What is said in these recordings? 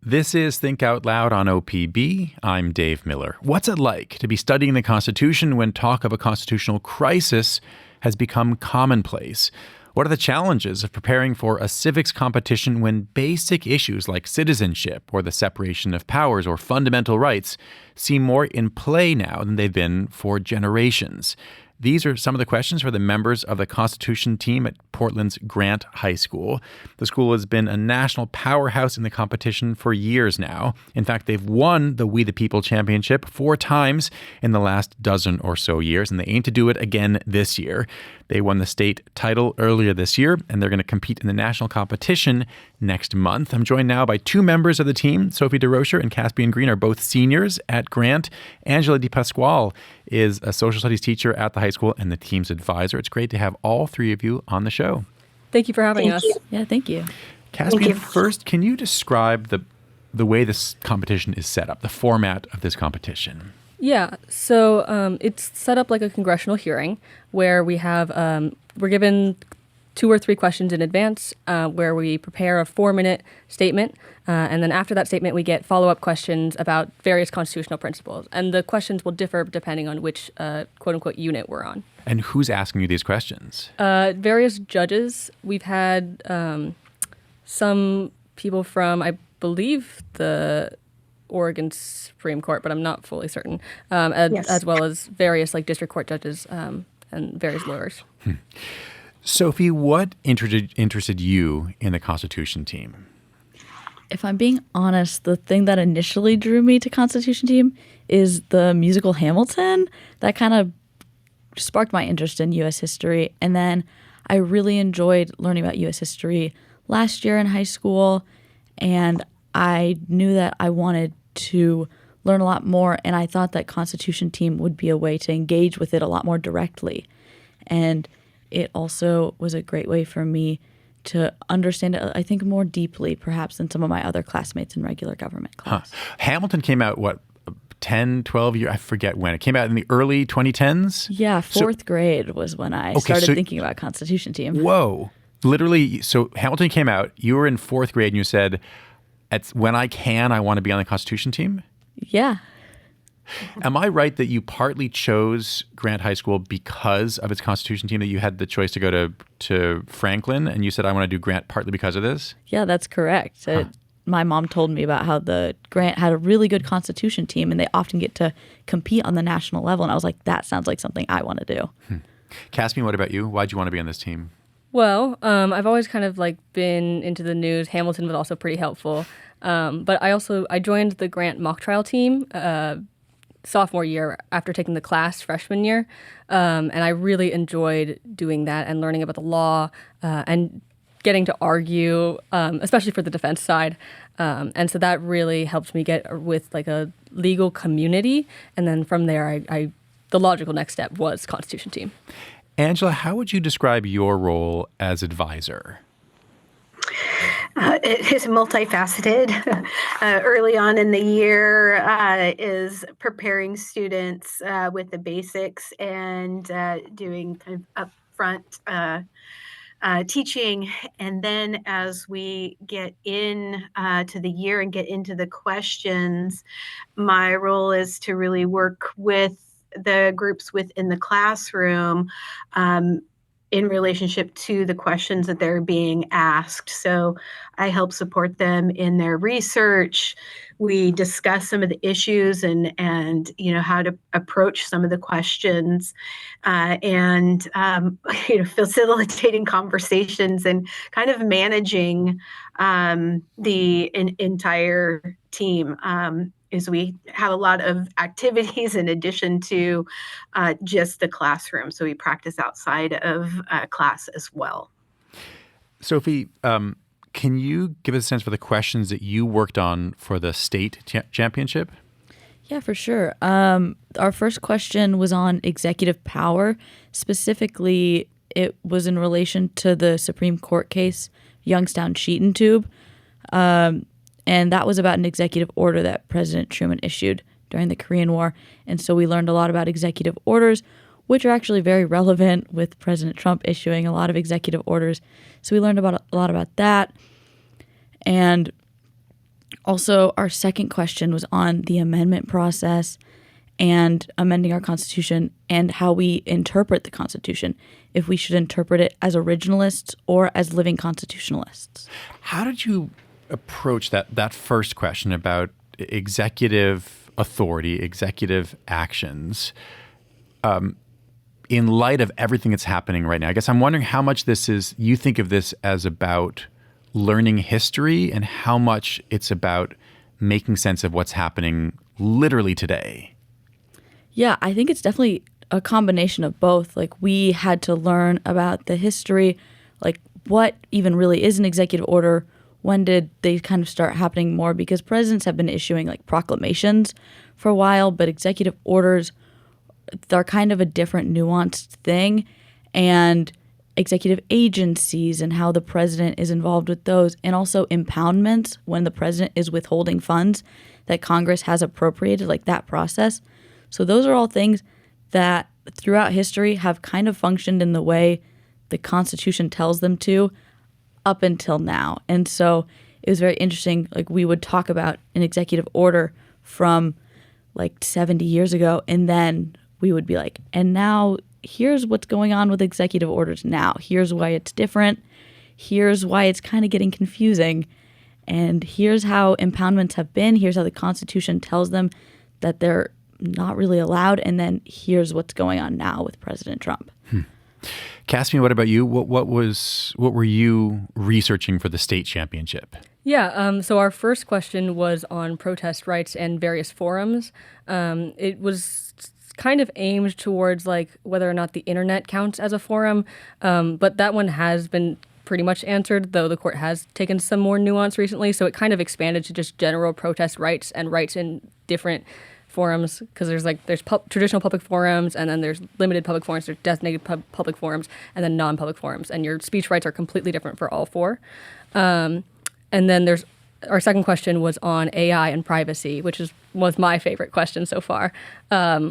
This is Think Out Loud on OPB. I'm Dave Miller. What's it like to be studying the Constitution when talk of a constitutional crisis has become commonplace? What are the challenges of preparing for a civics competition when basic issues like citizenship or the separation of powers or fundamental rights seem more in play now than they've been for generations? These are some of the questions for the members of the Constitution team at Portland's Grant High School. The school has been a national powerhouse in the competition for years now. In fact, they've won the We the People Championship 4 times in the last dozen or so years, and they aim to do it again this year. They won the state title earlier this year, and they're going to compete in the national competition next month. I'm joined now by 2 members of the team. Sophie Durocher and Caspian Green are both seniors at Grant. Angela DiPasquale is a social studies teacher at the high school and the team's advisor. It's great to have all 3 of you on the show. Thank you for having us. Yeah, thank you. Caspian, first, can you describe the way this competition is set up, the format of this competition? Yeah, so it's set up like a congressional hearing where we have, we're given 2 or 3 questions in advance where we prepare a 4-minute statement. And then after that statement, we get follow-up questions about various constitutional principles. And the questions will differ depending on which quote-unquote unit we're on. And who's asking you these questions? Various judges. We've had some people from, I believe, the Oregon Supreme Court, but I'm not fully certain, as well as various like district court judges and various lawyers. Sophie, what interested you in the Constitution team? If I'm being honest, the thing that initially drew me to Constitution team is the musical Hamilton. That kind of sparked my interest in U.S. history. And then I really enjoyed learning about U.S. history last year in high school. And I knew that I wanted to learn a lot more. And I thought that Constitution team would be a way to engage with it a lot more directly. And it also was a great way for me to understand it, I think, more deeply, perhaps, than some of my other classmates in regular government class. Hamilton came out, 10, 12 years? I forget when. It came out in the early 2010s? Yeah, 4th grade was when I started thinking about Constitution team. Whoa. Literally, so Hamilton came out, you were in 4th grade, and you said, when I want to be on the Constitution team? Yeah. Am I right that you partly chose Grant High School because of its Constitution team, that you had the choice to go to Franklin, and you said, I want to do Grant partly because of this? Yeah, that's correct. My mom told me about how the Grant had a really good Constitution team, and they often get to compete on the national level. And I was like, that sounds like something I want to do. Caspian, what about you? Why'd you want to be on this team? Well, I've always kind of like been into the news. Hamilton was also pretty helpful. But I joined the Grant mock trial team sophomore year after taking the class freshman year. And I really enjoyed doing that and learning about the law and getting to argue, especially for the defense side. And so that really helped me get with like a legal community. And then from there, the logical next step was Constitution team. Angela, how would you describe your role as advisor? It is multifaceted. Early on in the year is preparing students with the basics and doing kind of upfront teaching. And then as we get in to the year and get into the questions, my role is to really work with the groups within the classroom in relationship to the questions that they're being asked. So I help support them in their research. We discuss some of the issues and how to approach some of the questions, and facilitating conversations and kind of managing the entire team. Is we have a lot of activities in addition to just the classroom. So we practice outside of class as well. Sophie, can you give us a sense for the questions that you worked on for the state championship? Yeah, for sure. Our first question was on executive power. Specifically, it was in relation to the Supreme Court case, Youngstown-Sheehan Tube. And that was about an executive order that President Truman issued during the Korean War. And so we learned a lot about executive orders, which are actually very relevant with President Trump issuing a lot of executive orders. So we learned a lot about that. And Also, our second question was on the amendment process and amending our Constitution and how we interpret the Constitution, if we should interpret it as originalists or as living constitutionalists. How did you approach that first question about executive authority, executive actions, in light of everything that's happening right now? I guess I'm wondering how much you think of this as about learning history and how much it's about making sense of what's happening literally today. Yeah, I think it's definitely a combination of both. Like, we had to learn about the history, like what even really is an executive order. When did they kind of start happening more? Because presidents have been issuing like proclamations for a while, but executive orders, they're kind of a different nuanced thing. And executive agencies and how the president is involved with those, and also impoundments when the president is withholding funds that Congress has appropriated, like that process. So those are all things that throughout history have kind of functioned in the way the Constitution tells them to up until now. And so it was very interesting. Like, we would talk about an executive order from like 70 years ago, and then we would be like, and now here's what's going on with executive orders now. Here's why it's different. Here's why it's kind of getting confusing. And here's how impoundments have been. Here's how the Constitution tells them that they're not really allowed. And then here's what's going on now with President Trump. Caspian, what about you? What were you researching for the state championship? Yeah, so our first question was on protest rights and various forums. It was kind of aimed towards like whether or not the internet counts as a forum, but that one has been pretty much answered, though the court has taken some more nuance recently. So it kind of expanded to just general protest rights and rights in different forums, because there's traditional public forums, and then there's limited public forums, there's designated public forums, and then non-public forums. And your speech rights are completely different for all four. And then there's our second question was on AI and privacy, which was my favorite question so far,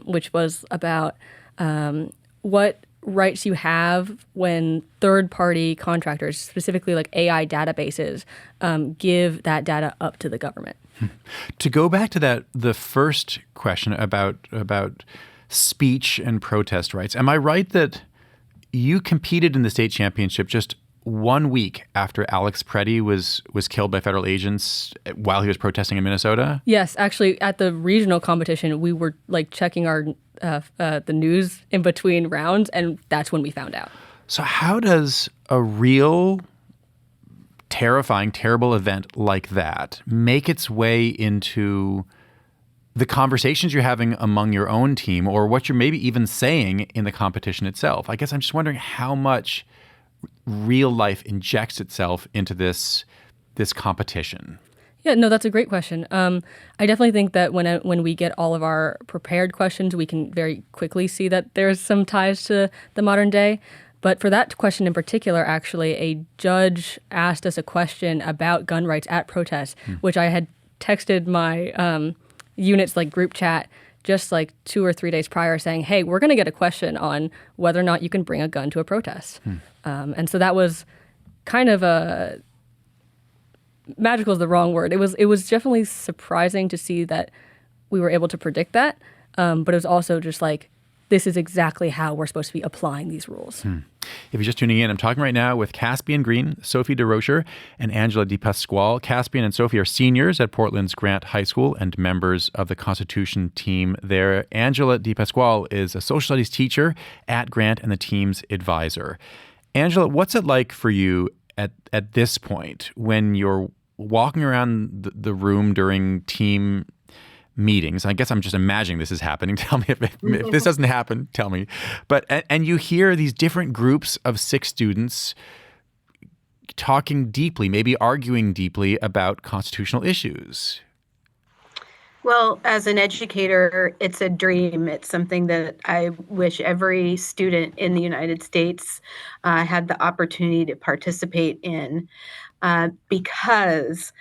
which was about what rights you have when third-party contractors, specifically like AI databases, give that data up to the government. To go back to the first question about speech and protest rights, am I right that you competed in the state championship just 1 week after Alex Preddy was killed by federal agents while he was protesting in Minnesota? Yes, actually, at the regional competition, we were like checking our the news in between rounds, and that's when we found out. So how does a real terrifying, terrible event like that make its way into the conversations you're having among your own team, or what you're maybe even saying in the competition itself? I guess I'm just wondering how much real life injects itself into this competition. Yeah, no, that's a great question. I definitely think that when we get all of our prepared questions, we can very quickly see that there's some ties to the modern day. But for that question in particular, actually, a judge asked us a question about gun rights at protests, which I had texted my unit's like group chat just like 2 or 3 days prior saying, hey, we're going to get a question on whether or not you can bring a gun to a protest. And so that was kind of magical is the wrong word. It was definitely surprising to see that we were able to predict that. But it was also just like, this is exactly how we're supposed to be applying these rules. If you're just tuning in, I'm talking right now with Caspian Green, Sophie Durocher, and Angela DiPasquale. Caspian and Sophie are seniors at Portland's Grant High School and members of the Constitution team there. Angela DiPasquale is a social studies teacher at Grant and the team's advisor. Angela, what's it like for you at this point when you're walking around the room during team meetings? I guess I'm just imagining this is happening. Tell me if this doesn't happen, tell me. But and you hear these different groups of 6 students talking deeply, maybe arguing deeply about constitutional issues. Well, as an educator, it's a dream. It's something that I wish every student in the United States had the opportunity to participate in, because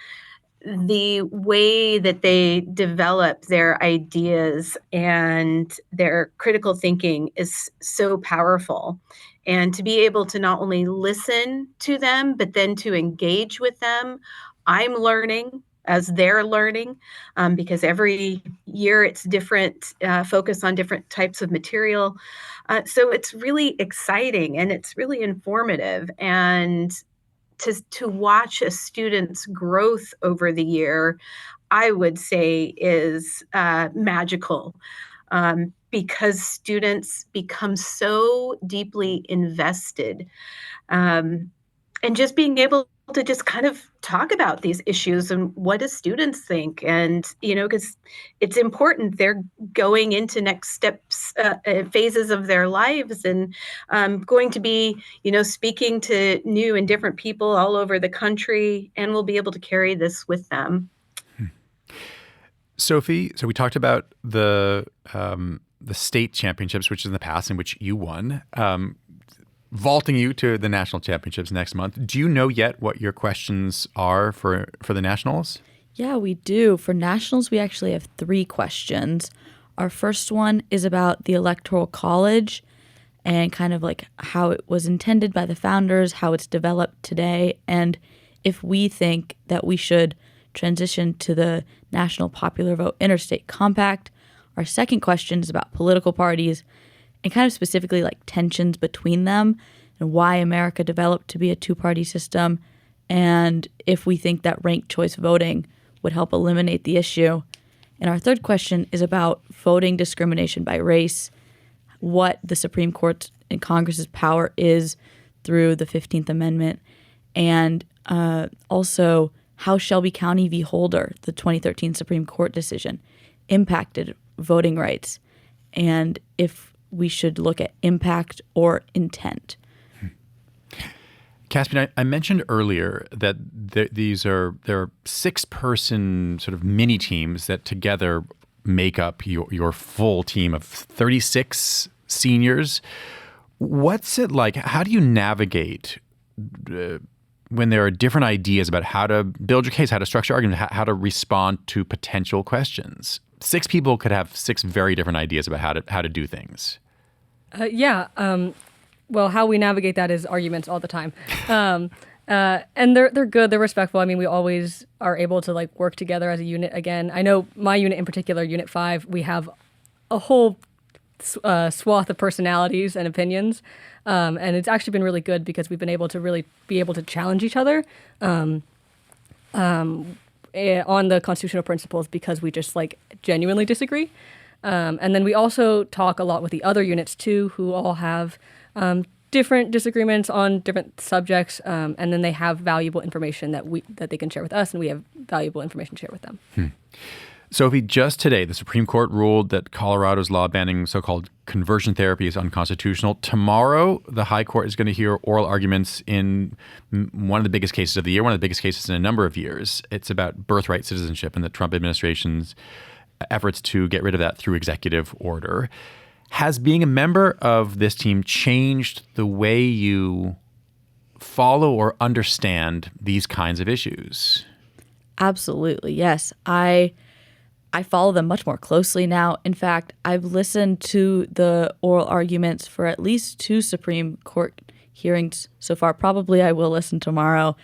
the way that they develop their ideas and their critical thinking is so powerful. And to be able to not only listen to them, but then to engage with them, I'm learning as they're learning, because every year it's different, focus on different types of material. So it's really exciting and it's really informative. And to watch a student's growth over the year, I would say is magical, because students become so deeply invested, and just being able to just kind of talk about these issues and what do students think. And because it's important, they're going into next steps, phases of their lives, and going to be speaking to new and different people all over the country, and we'll be able to carry this with them. Sophie, so we talked about the state championships, which is in the past, in which you won, vaulting you to the national championships next month. Do you know yet what your questions are for the nationals? Yeah, we do. For nationals, we actually have 3 questions. Our first one is about the Electoral College and kind of like how it was intended by the founders, how it's developed today, and if we think that we should transition to the National Popular Vote Interstate Compact. Our second question is about political parties and kind of specifically like tensions between them and why America developed to be a 2-party system, and if we think that ranked choice voting would help eliminate the issue. And our third question is about voting discrimination by race, what the Supreme Court and Congress's power is through the 15th Amendment, and also how Shelby County v. Holder, the 2013 Supreme Court decision, impacted voting rights, and if we should look at impact or intent. Caspian, I mentioned earlier that there are 6-person sort of mini teams that together make up your full team of 36 seniors. What's it like? How do you navigate when there are different ideas about how to build your case, how to structure arguments, how to respond to potential questions? 6 people could have 6 very different ideas about how to do things. Well, how we navigate that is arguments all the time. And they're good, they're respectful. I mean, we always are able to like work together as a unit again. I know my unit in particular, Unit 5, we have a whole swath of personalities and opinions. And it's actually been really good because we've been able to challenge each other on the constitutional principles because we just like genuinely disagree. And then we also talk a lot with the other units too, who all have different disagreements on different subjects, and then they have valuable information that they can share with us, and we have valuable information to share with them. Sophie, just today, the Supreme Court ruled that Colorado's law banning so-called conversion therapy is unconstitutional. Tomorrow, the High Court is going to hear oral arguments in one of the biggest cases of the year, one of the biggest cases in a number of years. It's about birthright citizenship and the Trump administration's efforts to get rid of that through executive order. Has being a member of this team changed the way you follow or understand these kinds of issues? Absolutely, yes. I follow them much more closely now. In fact, I've listened to the oral arguments for at least 2 Supreme Court hearings so far. Probably I will listen tomorrow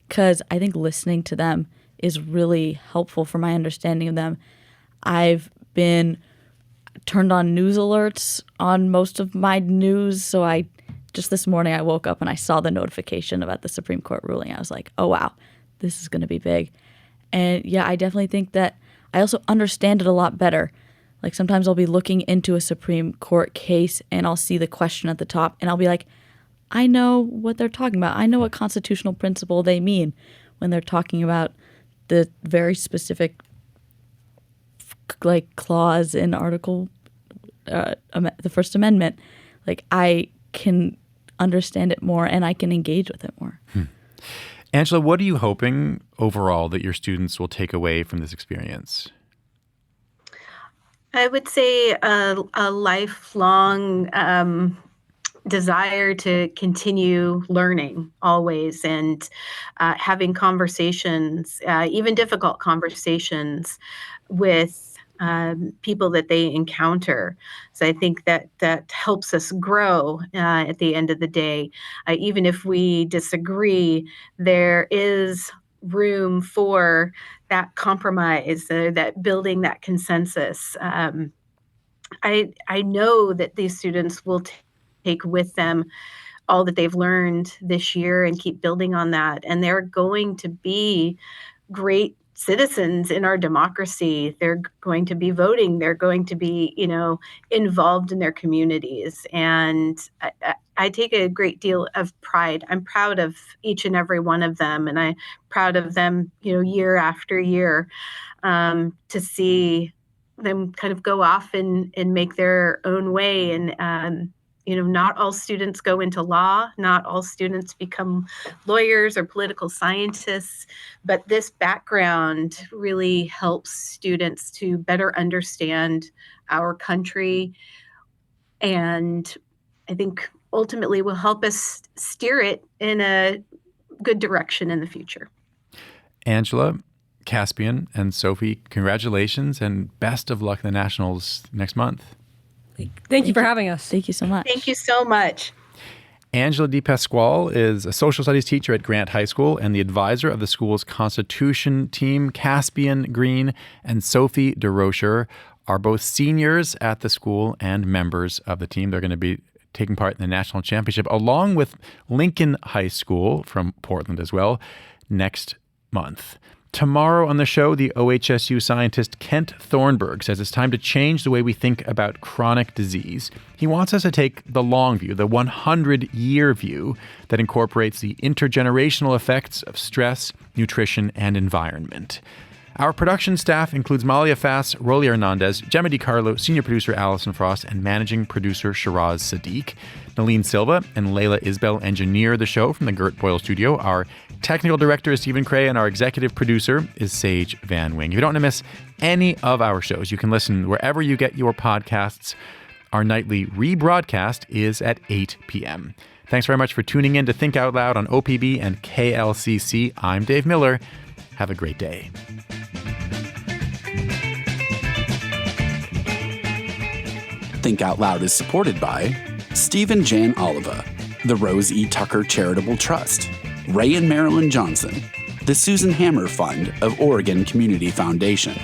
because I think listening to them is really helpful for my understanding of them. I've been turned on news alerts on most of my news, so just this morning I woke up and I saw the notification about the Supreme Court ruling. I was like, oh wow, this is going to be big. And yeah, I definitely think that I also understand it a lot better. Like sometimes I'll be looking into a Supreme Court case and I'll see the question at the top and I'll be like, I know what they're talking about. I know what constitutional principle they mean when they're talking about the very specific like clause in Article the First Amendment. Like I can understand it more and I can engage with it more. Angela, what are you hoping overall that your students will take away from this experience? I would say a lifelong desire to continue learning always, and having conversations, even difficult conversations with people that they encounter. So I think that helps us grow at the end of the day. Even if we disagree, there is room for that compromise, that building that consensus. I know that these students will take with them all that they've learned this year and keep building on that. And they're going to be great citizens in our democracy. They're going to be voting. They're going to be, involved in their communities. And I take a great deal of pride. I'm proud of each and every one of them. And I'm proud of them, year after year, to see them kind of go off and make their own way. And, not all students go into law, not all students become lawyers or political scientists, but this background really helps students to better understand our country, and I think ultimately will help us steer it in a good direction in the future. Angela, Caspian, and Sophie, congratulations and best of luck in the Nationals next month. Thank you for having us. Thank you so much. Thank you so much. Angela DiPasquale is a social studies teacher at Grant High School and the advisor of the school's Constitution team. Caspian Green and Sophie Durocher are both seniors at the school and members of the team. They're going to be taking part in the national championship along with Lincoln High School from Portland as well next month. Tomorrow on the show, the OHSU scientist Kent Thornburg says it's time to change the way we think about chronic disease. He wants us to take the long view, the 100-year view that incorporates the intergenerational effects of stress, nutrition, and environment. Our production staff includes Malia Fass, Rolly Hernandez, Gemma DiCarlo, senior producer Allison Frost, and managing producer Shiraz Sadiq. Nalene Silva and Layla Isbell engineer the show from the Gert Boyle studio. Our technical director is Stephen Cray, and our executive producer is Sage Van Wing. If you don't want to miss any of our shows, you can listen wherever you get your podcasts. Our nightly rebroadcast is at 8 p.m. Thanks very much for tuning in to Think Out Loud on OPB and KLCC. I'm Dave Miller. Have a great day. Think Out Loud is supported by Stephen Jan Oliva, the Rose E. Tucker Charitable Trust, Ray and Marilyn Johnson, the Susan Hammer Fund of Oregon Community Foundation,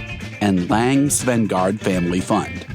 and Lang Svengard Family Fund.